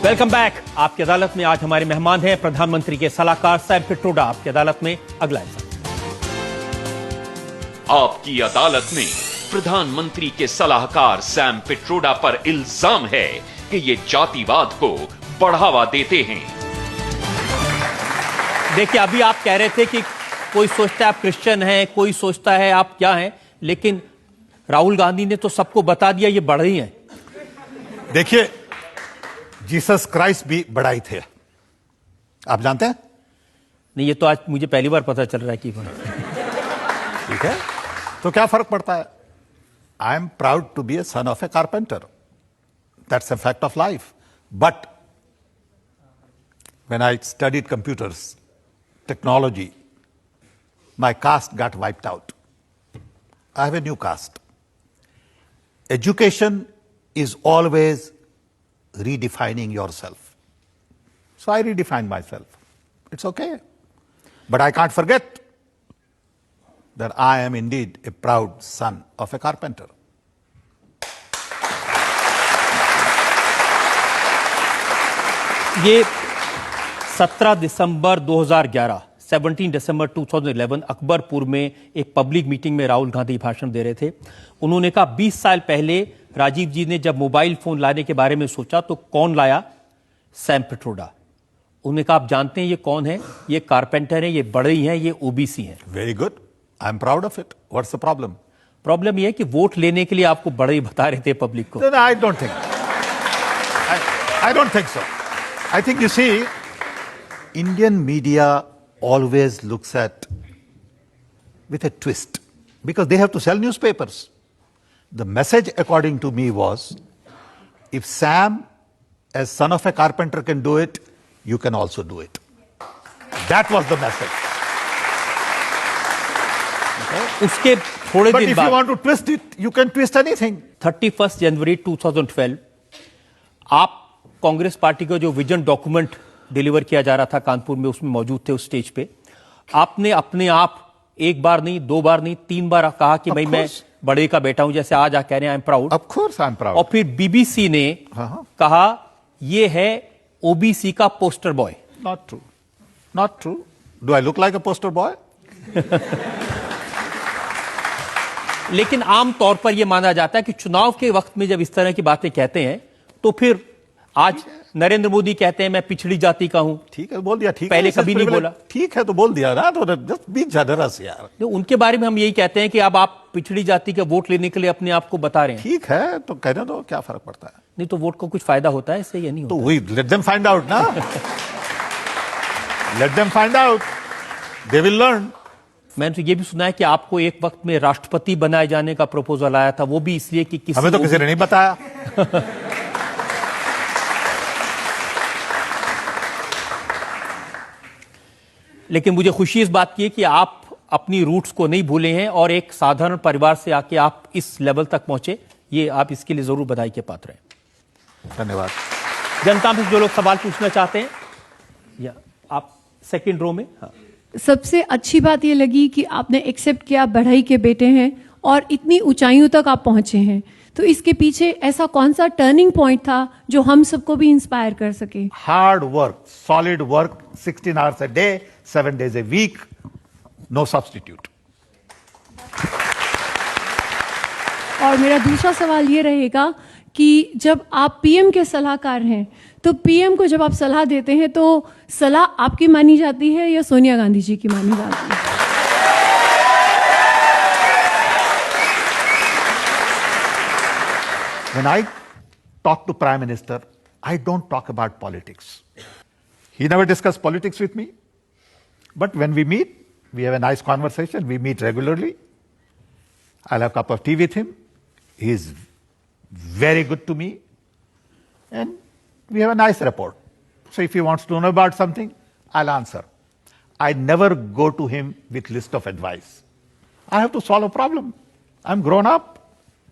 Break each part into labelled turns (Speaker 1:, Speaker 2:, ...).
Speaker 1: Welcome back. आपकी अदालत में आज हमारे मेहमान हैं प्रधानमंत्री के सलाहकार सैम पिट्रोडा। आपकी अदालत में अगला इंसान।
Speaker 2: आपकी अदालत में प्रधानमंत्री के सलाहकार सैम पिट्रोडा पर इल्जाम है कि ये जातिवाद को बढ़ावा देते हैं।
Speaker 1: देखिए, अभी आप कह रहे थे कि कोई सोचता है आप क्रिश्चियन हैं, कोई सोचता है आप क्या हैं, लेकिन राहुल गांधी ने तो सबको बता दिया ये बढ़ई हैं।
Speaker 3: देखिए, जीसस क्राइस्ट भी बढ़ाई थे, आप जानते हैं?
Speaker 1: नहीं, ये तो आज मुझे पहली बार पता चल रहा है कि
Speaker 3: ठीक है, तो क्या फर्क पड़ता है? I am proud to be a son of a carpenter, that's a fact of life. But when I studied computers, technology, my caste got wiped out. I have a new caste. Education is always redefining yourself. So I redefine myself. It's okay. But I can't forget that I am indeed a proud son of a carpenter.
Speaker 1: ये 17 दिसंबर 2011, 17 दिसंबर 2011 अकबरपुर में एक public meeting में राहुल गांधी भाषण दे रहे थे। उन्होंने कहा 20 साल पहले राजीव जी ने जब मोबाइल फोन लाने के बारे में सोचा तो कौन लाया? सैम पिट्रोडा। उन्होंने कहा आप जानते हैं ये कौन है? ये कारपेंटर है, ये बढ़ई हैं, ये ओबीसी हैं।
Speaker 3: Very good. I'm proud of it. What's the problem?
Speaker 1: Problem ये है कि वोट लेने के लिए आपको बढ़ई बता रहे थे पब्लिक को।
Speaker 3: No, I don't think. I don't think so. I think you see, Indian media always looks at with a twist because they have to sell newspapers. The message, according to me, was if Sam, as son of a carpenter, can do it, you can also do it. That was the message.
Speaker 1: उसके थोड़े
Speaker 3: But
Speaker 1: दिन
Speaker 3: if
Speaker 1: बाद
Speaker 3: you want to twist it, you can twist anything.
Speaker 1: 31 जनवरी 2012 आप Congress party का जो vision document deliver किया जा रहा था कानपुर में, उसमें मौजूद थे उस स्टेज पे। आपने अपने आप एक बार नहीं, दो बार नहीं, 3 बार कहा कि भाई मैं बड़े का बेटा हूं, जैसे आज आप कह रहे हैं आई am proud.
Speaker 3: Of course I am proud.
Speaker 1: और फिर बीबीसी ने कहा ये है ओबीसी का poster boy.
Speaker 3: Not true. Not true. Do I look like a poster boy?
Speaker 1: लेकिन आम तौर पर यह माना जाता है कि चुनाव के वक्त में जब इस तरह की बातें कहते हैं तो फिर आज नरेंद्र मोदी कहते हैं मैं पिछड़ी जाति का हूं।
Speaker 3: ठीक है, बोल दिया। ठीक
Speaker 1: पहले
Speaker 3: है,
Speaker 1: कभी नहीं बोला।
Speaker 3: ठीक है, तो बोल दिया ना, तो जस्ट बी जनरस यार।
Speaker 1: तो उनके बारे में हम यही कहते हैं कि अब आप पिछड़ी जाति के वोट लेने के लिए अपने आप को बता रहे हैं।
Speaker 3: ठीक है, तो कहने दो, क्या फर्क पड़ता है?
Speaker 1: नहीं तो वोट को कुछ फायदा होता है इससे? ये नहीं
Speaker 3: तो
Speaker 1: होता।
Speaker 3: We let them find out ना। Let them find out, they will learn.
Speaker 1: मैंने तो ये भी सुना है कि आपको एक वक्त में राष्ट्रपति बनाए जाने का प्रपोजल आया था, वो भी इसलिए कि किसी
Speaker 3: हमें तो किसी ने नहीं बताया।
Speaker 1: लेकिन मुझे खुशी इस बात की है कि आप अपनी रूट्स को नहीं भूले हैं और एक साधारण परिवार से आके आप इस लेवल तक पहुंचे, ये आप इसके लिए जरूर बधाई के पात्र हैं।
Speaker 3: धन्यवाद।
Speaker 1: जनता में जो लोग सवाल पूछना चाहते हैं, या आप सेकंड रो में। हाँ।
Speaker 4: सबसे अच्छी बात ये लगी कि आपने एक्सेप्ट किया बढ़ई के बेटे हैं और इतनी ऊंचाइयों तक आप पहुंचे हैं। तो इसके पीछे ऐसा कौन सा टर्निंग पॉइंट था जो हम सबको भी इंस्पायर कर सके?
Speaker 3: Hard work, solid work, 16 hours a day, 7 days a week, no substitute.
Speaker 4: और मेरा दूसरा सवाल ये रहेगा कि जब आप पीएम के सलाहकार हैं तो पीएम को जब आप सलाह देते हैं तो सलाह आपकी मानी जाती है या सोनिया गांधी जी की मानी जाती है?
Speaker 3: When I talk to Prime Minister, I don't talk about politics. He never discussed politics with me. But when we meet, we have a nice conversation. We meet regularly. I'll have a cup of tea with him. He is very good to me. And we have a nice rapport. So if he wants to know about something, I'll answer. I never go to him with list of advice. I have to solve a problem. I'm grown up.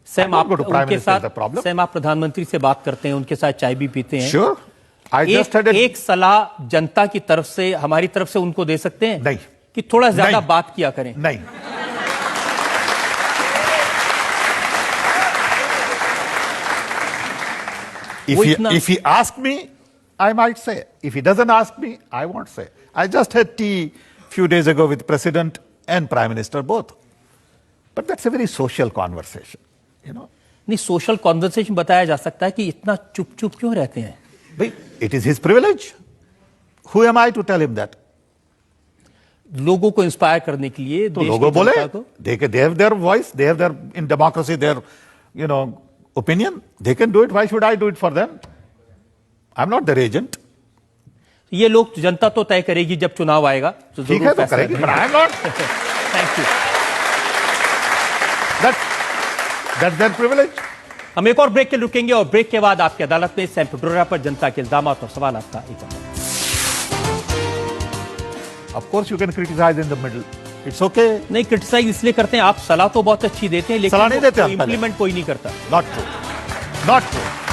Speaker 1: Sam आप उनके साथ,
Speaker 3: problem.
Speaker 1: Sam आप प्रधानमंत्री से बात करते हैं, उनके साथ चाय भी पीते हैं।
Speaker 3: Sure.
Speaker 1: एक सलाह जनता की तरफ से, हमारी तरफ से उनको दे सकते हैं?
Speaker 3: नहीं।
Speaker 1: कि थोड़ा ज्यादा बात किया करें।
Speaker 3: नहीं। If he ask me, I might say. If he doesn't ask me, I won't say. I just had tea few days ago with President and Prime Minister both. But that's a very social conversation, you know.
Speaker 1: नहीं, social conversation बताया जा सकता है कि इतना चुप चुप क्यों रहते हैं?
Speaker 3: But it is his privilege. Who am I to tell him that?
Speaker 1: लोगों को इंस्पायर करने के लिए
Speaker 3: तो
Speaker 1: देश
Speaker 3: लोगों
Speaker 1: की
Speaker 3: बोले,
Speaker 1: जनता को
Speaker 3: they have their voice, they have their, in democracy, their, you know, opinion. They can do it. Why should I do it for them? I'm not their agent.
Speaker 1: ये लोग जनता तो तय करेगी जब चुनाव आएगा तो
Speaker 3: ठीक है,
Speaker 1: जरूर
Speaker 3: तो
Speaker 1: फैसला
Speaker 3: करेगी,
Speaker 1: लेंगे।
Speaker 3: but I'm not.
Speaker 1: Thank you.
Speaker 3: That's their privilege.
Speaker 1: हम एक और ब्रेक के लिए रुकेंगे और ब्रेक के बाद आपकी अदालत में सैम पिट्रोडा पर जनता के इल्जाम और सवाल आपका एक और।
Speaker 3: Of course, you can criticize in the middle. It's okay.
Speaker 1: नहीं, क्रिटिसाइज इसलिए करते हैं, आप सलाह तो बहुत अच्छी देते हैं लेकिन
Speaker 3: सलाह नहीं देते हम पहले।
Speaker 1: इंप्लीमेंट कोई नहीं करता।
Speaker 3: Not true. Not true.